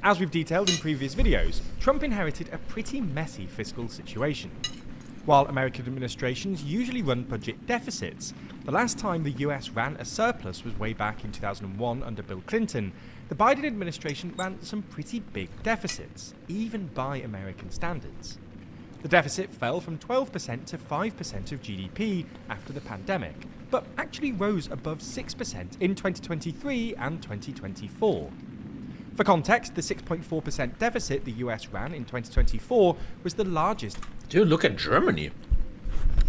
As we've detailed in previous videos, Trump inherited a pretty messy fiscal situation. While American administrations usually run budget deficits, the last time the US ran a surplus was way back in 2001 under Bill Clinton. The Biden administration ran some pretty big deficits, even by American standards. The deficit fell from 12% to 5% of GDP after the pandemic, but actually rose above 6% in 2023 and 2024. For context, the 6.4% deficit the US ran in 2024 was the largest. Dude, look at Germany.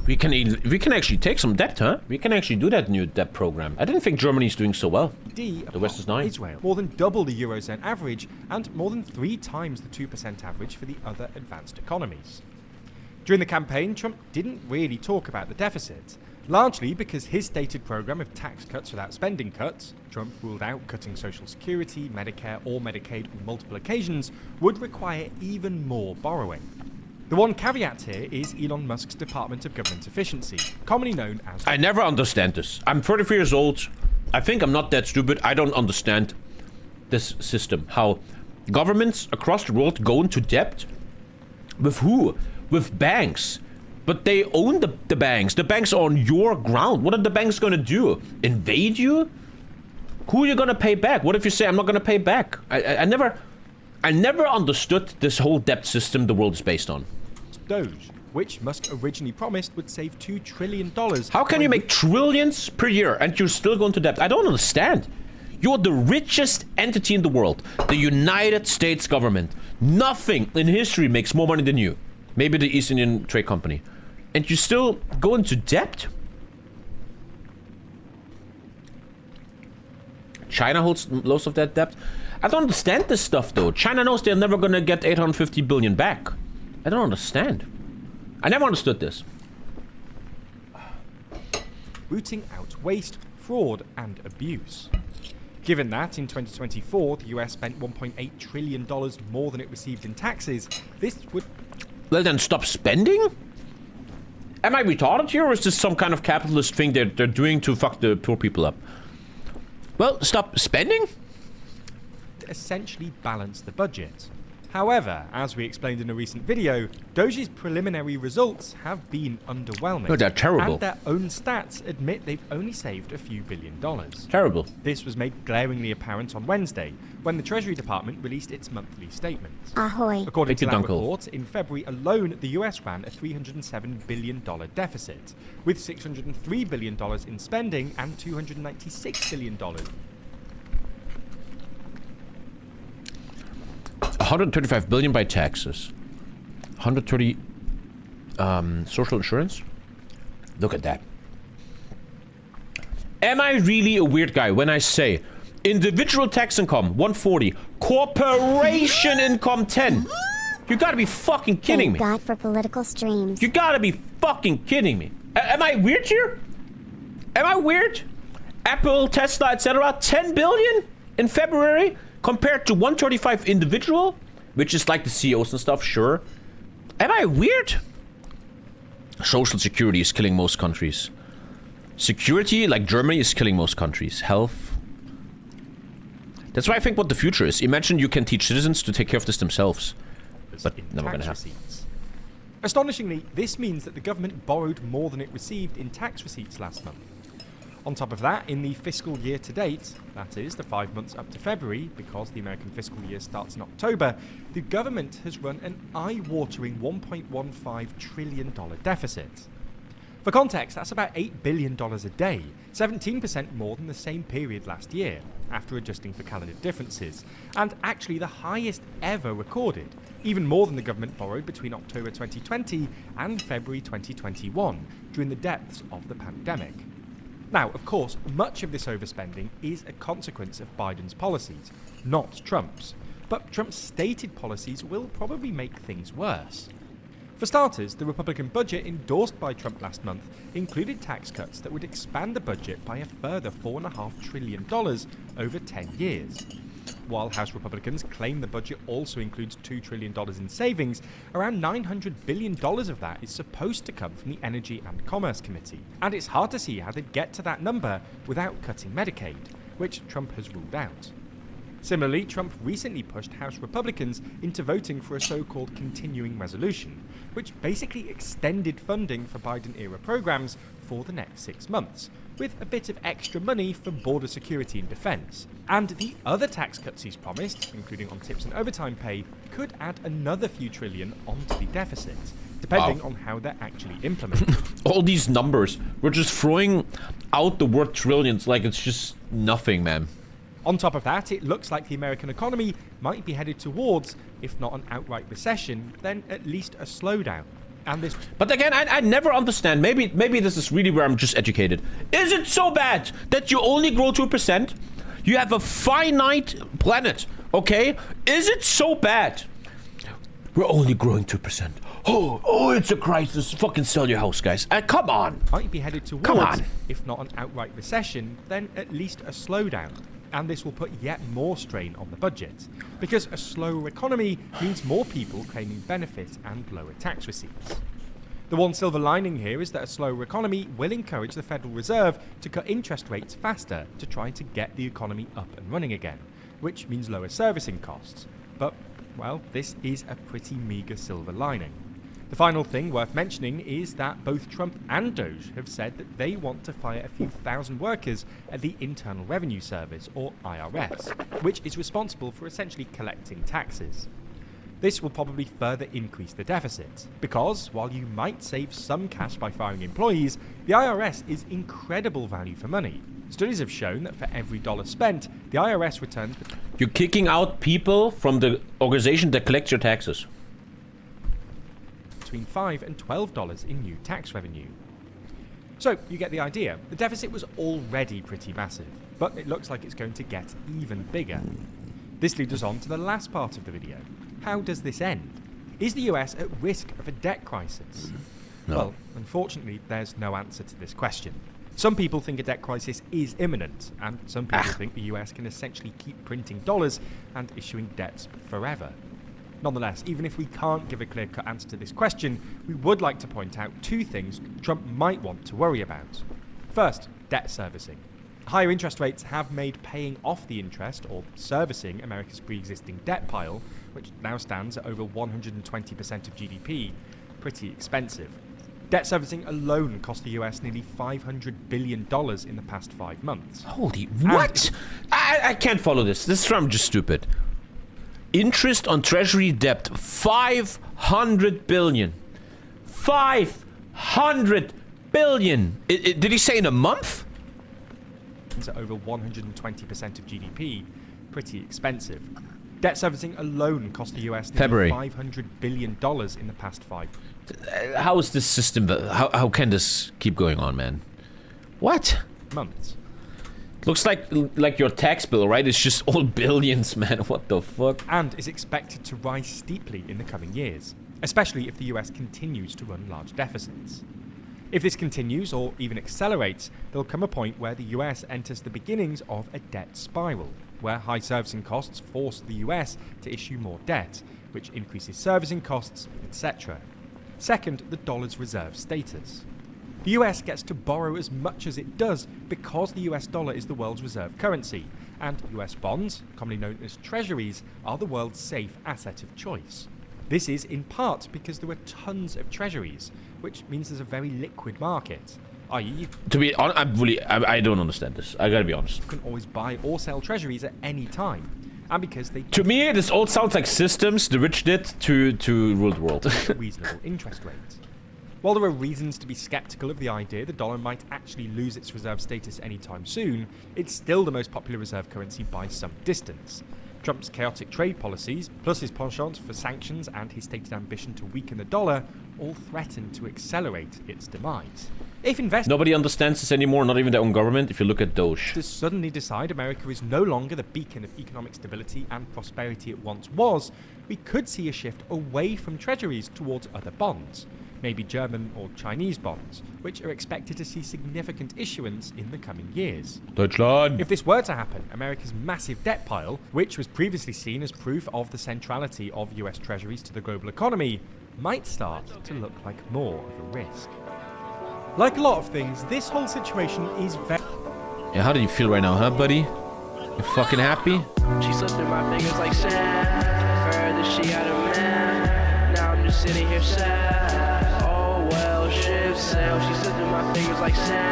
We can actually take some debt, huh? We can actually do that new debt program. I didn't think Germany's doing so well. The West is 9. Israel, more than double the Eurozone average and more than 3 times the 2% average for the other advanced economies. During the campaign, Trump didn't really talk about the deficit, largely because his stated program of tax cuts without spending cuts — Trump ruled out cutting Social Security, Medicare or Medicaid on multiple occasions — would require even more borrowing. The one caveat here is Elon Musk's Department of Government Efficiency, commonly known as... I never understand this. I'm 34 years old. I think I'm not that stupid. I don't understand this system. How governments across the world go into debt? With who? With banks. But they own the banks. The banks are on your ground. What are the banks gonna do? Invade you? Who are you gonna pay back? What if you say, I'm not gonna pay back? I never understood this whole debt system the world is based on. Doge, which Musk originally promised would save $2 trillion. How can you make trillions per year and you're still going to debt? I don't understand. You're the richest entity in the world. The United States government. Nothing in history makes more money than you. Maybe the East Indian Trade Company. And you still go into debt? China holds most of that debt. I don't understand this stuff though. China knows they're never gonna get 850 billion back. I don't understand. I never understood this. Rooting out waste, fraud, and abuse. Given that in 2024 the US spent $1.8 trillion more than it received in taxes, this would... Well then stop spending? Am I retarded here, or is this some kind of capitalist thing they're doing to fuck the poor people up? Well, stop spending? Essentially balance the budget. However, as we explained in a recent video, Doge's preliminary results have been underwhelming. No, they're terrible. And their own stats admit they've only saved a few $1 billion. Terrible. This was made glaringly apparent on Wednesday, when the Treasury Department released its monthly statement. Ahoy. According to that report, in February alone, the US ran a $307 billion deficit, with $603 billion in spending and $296 billion. 135 billion by taxes. 130 social insurance. Look at that. Am I really a weird guy when I say individual tax income 140, corporation income 10? You gotta be fucking kidding me. Thank God for political streams. You gotta be fucking kidding me. Am I weird here? Am I weird? Apple, Tesla, etc. 10 billion in February compared to 135 individual, which is like the CEOs and stuff, sure. Am I weird? Social security is killing most countries. Security, like Germany, is killing most countries. Health. That's why I think what the future is. Imagine you can teach citizens to take care of this themselves. But never gonna happen. Astonishingly, this means that the government borrowed more than it received in tax receipts last month. On top of that, in the fiscal year to date, that is, the 5 months up to February, because the American fiscal year starts in October, the government has run an eye-watering $1.15 trillion deficit. For context, that's about $8 billion a day, 17% more than the same period last year, after adjusting for calendar differences, and actually the highest ever recorded, even more than the government borrowed between October 2020 and February 2021, during the depths of the pandemic. Now, of course, much of this overspending is a consequence of Biden's policies, not Trump's. But Trump's stated policies will probably make things worse. For starters, the Republican budget endorsed by Trump last month included tax cuts that would expand the budget by a further $4.5 trillion over 10 years. While House Republicans claim the budget also includes $2 trillion in savings, around $900 billion of that is supposed to come from the Energy and Commerce Committee. And it's hard to see how they'd get to that number without cutting Medicaid, which Trump has ruled out. Similarly, Trump recently pushed House Republicans into voting for a so-called continuing resolution, which basically extended funding for Biden-era programs for the next 6 months, with a bit of extra money for border security and defense. And the other tax cuts he's promised, including on tips and overtime pay, could add another few trillion onto the deficit, depending on how they're actually implemented. All these numbers, we're just throwing out the word trillions like it's just nothing, man. On top of that, it looks like the American economy might be headed towards, if not an outright recession, then at least a slowdown. And this... But again, I never understand. Maybe this is really where I'm just educated. Is it so bad that you only grow 2%? You have a finite planet, okay? Is it so bad? We're only growing 2%. Oh, it's a crisis. Fucking sell your house, guys. Come on. Might be headed towards, if not an outright recession, then at least a slowdown. And this will put yet more strain on the budget, because a slower economy means more people claiming benefit and lower tax receipts. The one silver lining here is that a slower economy will encourage the Federal Reserve to cut interest rates faster to try to get the economy up and running again, which means lower servicing costs. But, well, this is a pretty meager silver lining. The final thing worth mentioning is that both Trump and Doge have said that they want to fire a few thousand workers at the Internal Revenue Service, or IRS, which is responsible for essentially collecting taxes. This will probably further increase the deficit, because while you might save some cash by firing employees, the IRS is incredible value for money. Studies have shown that for every dollar spent, the IRS returns... You're kicking out people from the organization that collects your taxes. Between $5 and $12 in new tax revenue. So, you get the idea. The deficit was already pretty massive, but it looks like it's going to get even bigger. This leads us on to the last part of the video. How does this end? Is the US at risk of a debt crisis? No. Well, unfortunately, there's no answer to this question. Some people think a debt crisis is imminent, and some people think the US can essentially keep printing dollars and issuing debts forever. Nonetheless, even if we can't give a clear-cut answer to this question, we would like to point out 2 things Trump might want to worry about. First, debt servicing. Higher interest rates have made paying off the interest, or servicing, America's pre-existing debt pile, which now stands at over 120% of GDP, pretty expensive. Debt servicing alone cost the US nearly $500 billion in the past 5 months. Holy... What? I can't follow this. This is Trump just stupid. Interest on Treasury debt, $500 billion. $500 billion. Did he say in a month? It's at over 120% of GDP, pretty expensive. Debt servicing alone cost the US nearly $500 billion in the past 5 How is this system? How can this keep going on, man? What? months. Looks like your tax bill, right? It's just all billions, man. What the fuck? And is expected to rise steeply in the coming years, especially if the US continues to run large deficits. If this continues, or even accelerates, there'll come a point where the US enters the beginnings of a debt spiral, where high servicing costs force the US to issue more debt, which increases servicing costs, etc. Second, the dollar's reserve status. The US gets to borrow as much as it does because the US dollar is the world's reserve currency, and US bonds, commonly known as treasuries, are the world's safe asset of choice. This is in part because there are tons of treasuries, which means there's a very liquid market. i.e. To be honest, I don't understand this. I gotta be honest. You can always buy or sell treasuries at any time. And because they... To me, this all sounds like systems the rich did to rule the world. reasonable interest rates. While there are reasons to be skeptical of the idea the dollar might actually lose its reserve status anytime soon, it's still the most popular reserve currency by some distance. Trump's chaotic trade policies, plus his penchant for sanctions and his stated ambition to weaken the dollar, all threaten to accelerate its demise. If investors... Nobody understands this anymore, not even their own government, if you look at Doge. To suddenly decide America is no longer the beacon of economic stability and prosperity it once was, we could see a shift away from treasuries towards other bonds. Maybe German or Chinese bonds, which are expected to see significant issuance in the coming years. Deutschland! If this were to happen, America's massive debt pile, which was previously seen as proof of the centrality of US treasuries to the global economy, might start to look like more of a risk. Like a lot of things, this whole situation is very... Yeah, how do you feel right now, huh, buddy? You fucking happy? She slipped through my fingers like sand. Heard that she had a man. Now I'm just sitting here sad. Oh well, ship sail. She slipped through my fingers like sand.